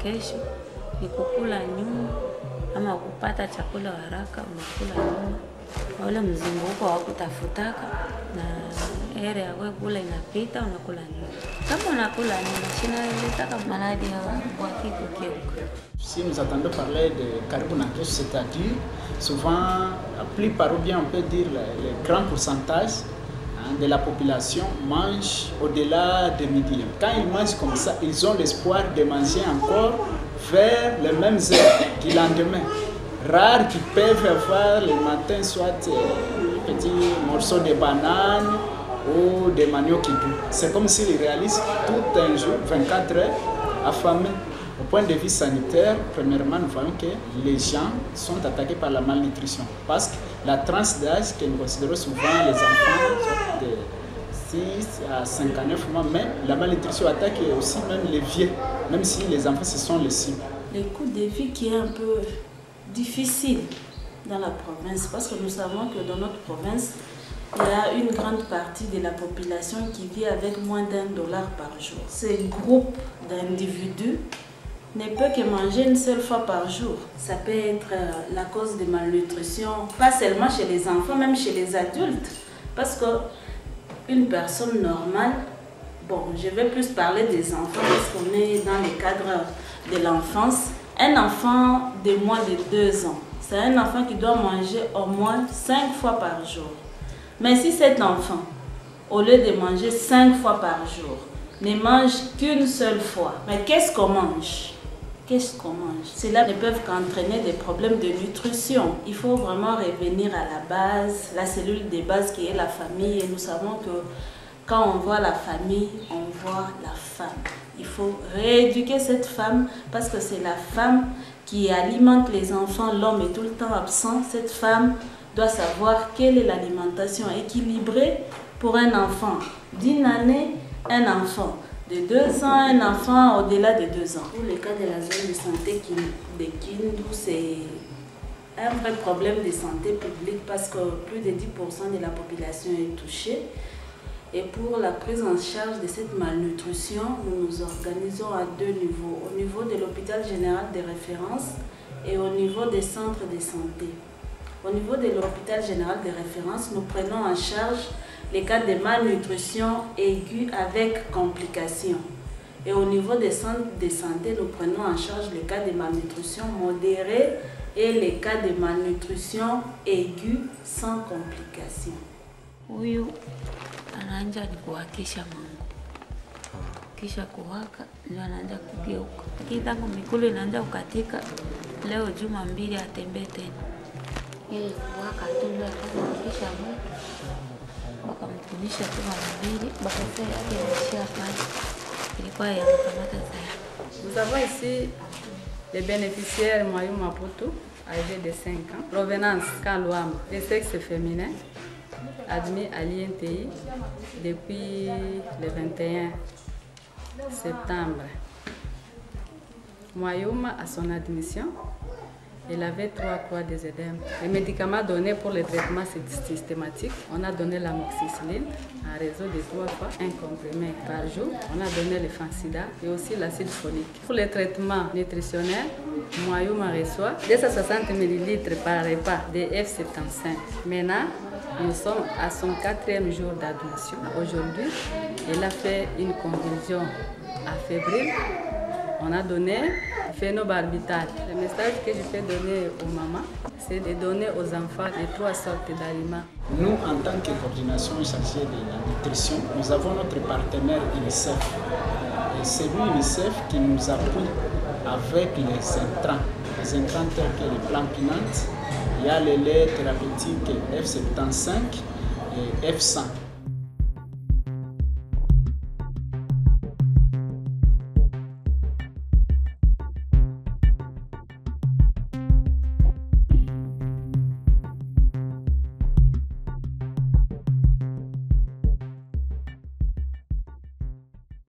kesho ni kukula nyuma ama kupata chakula haraka unakula nyuma. Wale mzunguko wa kutafutaka na ere ya kula inapita unakula nyuma. Kama unakula nyuma shina ilitaka maladi ya waki kukeuka. Si nous entendons parler de karibu na kesho, c'est-à-dire souvent la plupart ou bien on peut dire les grands pourcentages de la population mangent au-delà de midi. Quand ils mangent comme ça, ils ont l'espoir de manger encore vers les mêmes heures du lendemain. Rares qui peuvent avoir le matin soit un petit morceau de banane ou de manioc qui bout. C'est comme s'ils réalisent tout un jour, 24 heures, affamés. Au point de vue sanitaire, premièrement, nous voyons que les gens sont attaqués par la malnutrition. Parce que la tranche d'âge que nous considérons souvent les enfants de 6 à 59 mois, mais la malnutrition attaque aussi même les vieux, même si les enfants ce sont les cibles. Le coût de vie qui est un peu difficile dans la province, parce que nous savons que dans notre province, il y a une grande partie de la population qui vit avec moins d'$1 par jour. Ces groupes d'individus ne peut que manger une seule fois par jour. Ça peut être la cause de malnutrition, pas seulement chez les enfants, même chez les adultes. Parce que une personne normale, bon, je vais plus parler des enfants parce qu'on est dans le cadre de l'enfance. Un enfant de moins de 2 ans, c'est un enfant qui doit manger au moins 5 fois par jour. Mais si cet enfant, au lieu de manger 5 fois par jour, ne mange qu'une seule fois, mais qu'est-ce qu'on mange? Qu'est-ce qu'on mange? Cela ne peut qu'entraîner des problèmes de nutrition. Il faut vraiment revenir à la base, la cellule de base qui est la famille. Et nous savons que quand on voit la famille, on voit la femme. Il faut rééduquer cette femme parce que c'est la femme qui alimente les enfants. L'homme est tout le temps absent. Cette femme doit savoir quelle est l'alimentation équilibrée pour un enfant d'1 année, un enfant de 2 ans, un enfant au-delà de 2 ans. Pour le cas de la zone de santé de Kindu, c'est un vrai problème de santé publique parce que plus de 10% de la population est touchée. Et pour la prise en charge de cette malnutrition, nous nous organisons à 2 niveaux. Au niveau de l'hôpital général de référence et au niveau des centres de santé. Au niveau de l'hôpital général de référence, nous prenons en charge les cas de malnutrition aiguë avec complications. Et au niveau des centres de santé, nous prenons en charge les cas de malnutrition modérée et les cas de malnutrition aiguë sans complications. Huyu anaanza ni kuhakisha mambo. Kisha kuwaka ndio anaanza kugeuka. Kitangu mikulu inaanza kukatika, leo juma 2 atembee tena. Ili kuwaka tu ndio kuhakisha mambo. Bakamtunisha tu mara 2, bakasema yake inashia pale. Ilikuwa yanakamata sana. Nous avons ici les bénéficiaires Moyou Maputo, âgés de 5 ans. Provenance Kalouam, de sexe féminin, admis à l'INTI depuis le 21 septembre. Moyouma, à son admission, il avait 3 croix des édèmes. Les médicaments donnés pour le traitement systématique, on a donné l'amoxicilline en réseau de 3 fois, 1 comprimé par jour. On a donné le Fansida et aussi l'acide folique. Pour le traitement nutritionnel, Moyouma reçoit 260 ml par repas de F75. Maintenant, nous sommes à son 4e jour d'admission. Aujourd'hui, il a fait une convulsion à fébrile. On a donné phénobarbital. Le message que je peux donner aux mamans, c'est de donner aux enfants les 3 sortes d'aliments. Nous, en tant que coordination chargée de la nutrition, nous avons notre partenaire UNICEF. Et c'est lui, UNICEF, qui nous appuie avec les intrants. Les intrants tels que les plans pinantes, il y a les laits thérapeutiques F75 et F100.